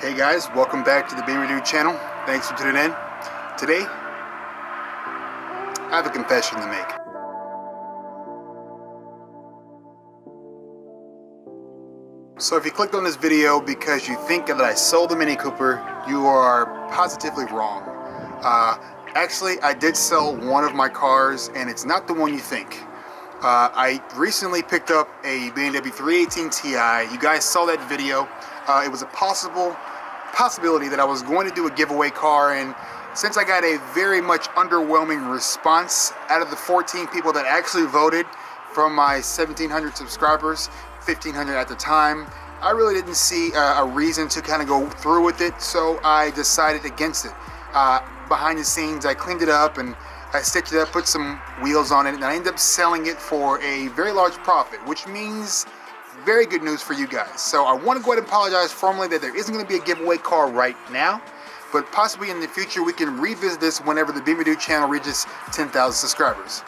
Hey guys, welcome back to the Bimmerdude channel. Thanks for tuning in. Today, I have a confession to make. So if you clicked on this video because you think that I sold the Mini Cooper, you are positively wrong. Actually, I did sell one of my cars, and it's not the one you think. I recently picked up a BMW 318 Ti. You guys saw that video. It was a possibility that I was going to do a giveaway car, and since I got a very much underwhelming response out of the 14 people that actually voted from my 1,700 subscribers, 1,500 at the time, I really didn't see a reason to kind of go through with it, so I decided against it. Behind the scenes, I cleaned it up and I stitched it up, put some wheels on it, and I ended up selling it for a very large profit, which means very good news for you guys. So I want to go ahead and apologize formally that there isn't going to be a giveaway car right now, but possibly in the future we can revisit this whenever the Bimmerdude channel reaches 10,000 subscribers.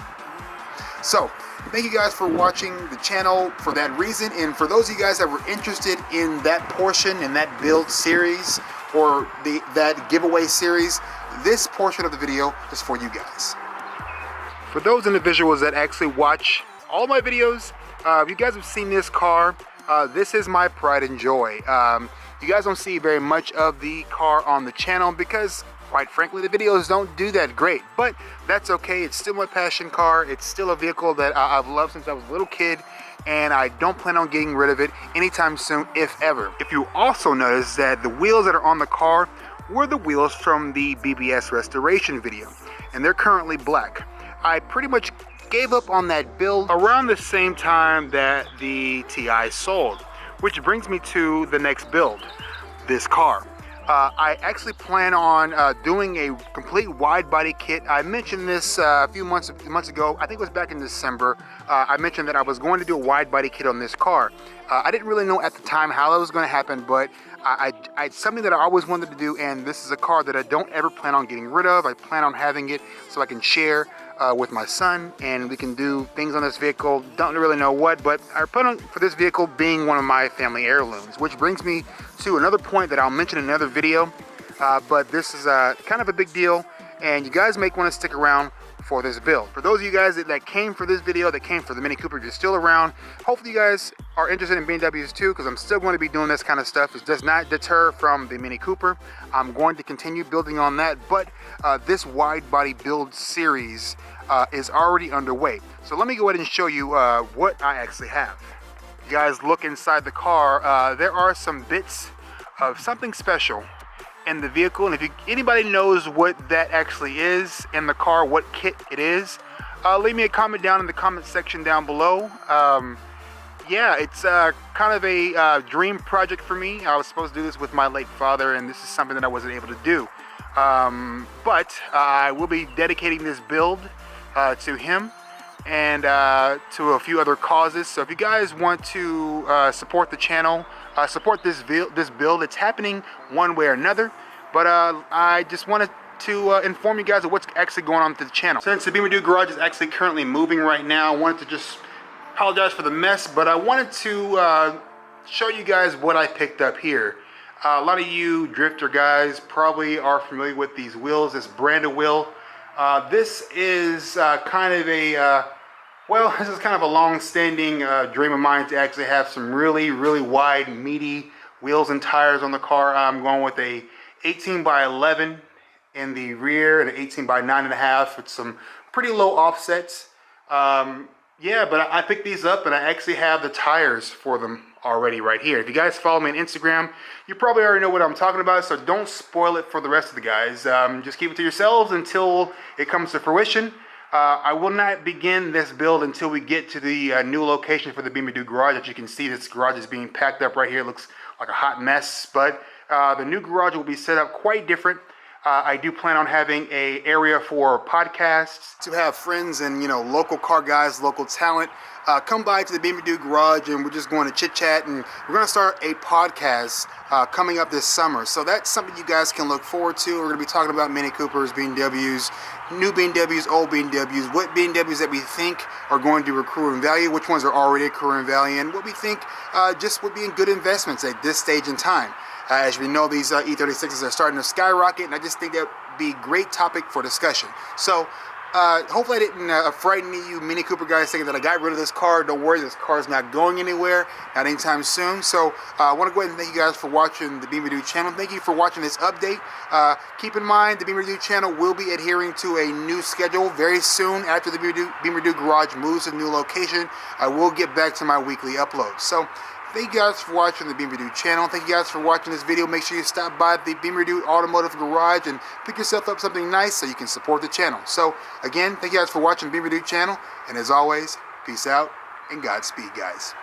So thank you guys for watching the channel for that reason, and for those of you guys that were interested in that portion, in that build series or that giveaway series, this portion of the video is for you guys. For those individuals that actually watch all my videos, you guys have seen this car. This is my pride and joy. You guys don't see very much of the car on the channel because, quite frankly, the videos don't do that great, but that's okay. It's still my passion car. It's still a vehicle that I've loved since I was a little kid, and I don't plan on getting rid of it anytime soon, if ever. If you also notice that the wheels that are on the car were the wheels from the BBS restoration video, and they're currently black. I pretty much gave up on that build around the same time that the Ti sold, which brings me to the next build, this car. I actually plan on doing a complete wide body kit. I mentioned this a few months ago. I think it was back in December. I mentioned that I was going to do a wide body kit on this car. I didn't really know at the time how that was going to happen, but it's something that I always wanted to do, and this is a car that I don't ever plan on getting rid of. I plan on having it so I can share with my son, and we can do things on this vehicle. Don't really know what, but I plan on for this vehicle being one of my family heirlooms, which brings me to another point that I'll mention in another video, but this is kind of a big deal, and you guys may want to stick around for this build. For those of you guys that came for this video, that came for the Mini Cooper, if you're still around, hopefully you guys are interested in BMWs too, because I'm still going to be doing this kind of stuff. It does not deter from the Mini Cooper. I'm going to continue building on that, but this wide body build series is already underway. So let me go ahead and show you what I actually have. You guys look inside the car, there are some bits of something special in the vehicle, and if anybody knows what that actually is in the car, what kit it is, leave me a comment down in the comment section down below. Yeah, it's kind of a dream project for me. I was supposed to do this with my late father, and this is something that I wasn't able to do. But I will be dedicating this build to him and to a few other causes. So if you guys want to support the channel, support this build, it's happening one way or another, but I just wanted to inform you guys of what's actually going on with the channel. Since the Bimmerdude garage is actually currently moving right now, I wanted to just apologize for the mess, but I wanted to show you guys what I picked up here. A lot of you drifter guys probably are familiar with these wheels, this brand of wheel. This is kind of a well, this is kind of a long-standing dream of mine to actually have some really wide, meaty wheels and tires on the car. I'm going with a 18 by 11 in the rear and an 18 by 9.5 with some pretty low offsets. Yeah, but I picked these up, and I actually have the tires for them already right here. If you guys follow me on Instagram, you probably already know what I'm talking about, so don't spoil it for the rest of the guys. Just keep it to yourselves until it comes to fruition. I will not begin this build until we get to the new location for the Bimmerdude garage. As you can see, this garage is being packed up right here. It looks like a hot mess, but the new garage will be set up quite different. I do plan on having an area for podcasts, to have friends and local car guys, local talent come by to the Bimmerdude garage, and we're just going to chit chat, and we're going to start a podcast coming up this summer. So that's something you guys can look forward to. We're going to be talking about Mini Coopers, BMWs, new BMWs, old BMWs, what BMWs that we think are going to accrue in value, which ones are already accruing value, and what we think just would be in good investments at this stage in time. As we know, these E36s are starting to skyrocket, and I just think that would be a great topic for discussion. So hopefully I didn't frighten you Mini Cooper guys thinking that I got rid of this car. Don't worry, this car is not going anywhere, not anytime soon. So I want to go ahead and thank you guys for watching the Bimmerdude channel. Thank you for watching this update. Keep in mind, the Bimmerdude channel will be adhering to a new schedule very soon. After the Bimmerdude Garage moves to a new location, I will get back to my weekly uploads. So thank you guys for watching the Bimmerdude channel. Thank you guys for watching this video. Make sure you stop by the Bimmerdude Automotive Garage and pick yourself up something nice so you can support the channel. So again, thank you guys for watching the Bimmerdude channel. And as always, peace out and Godspeed, guys.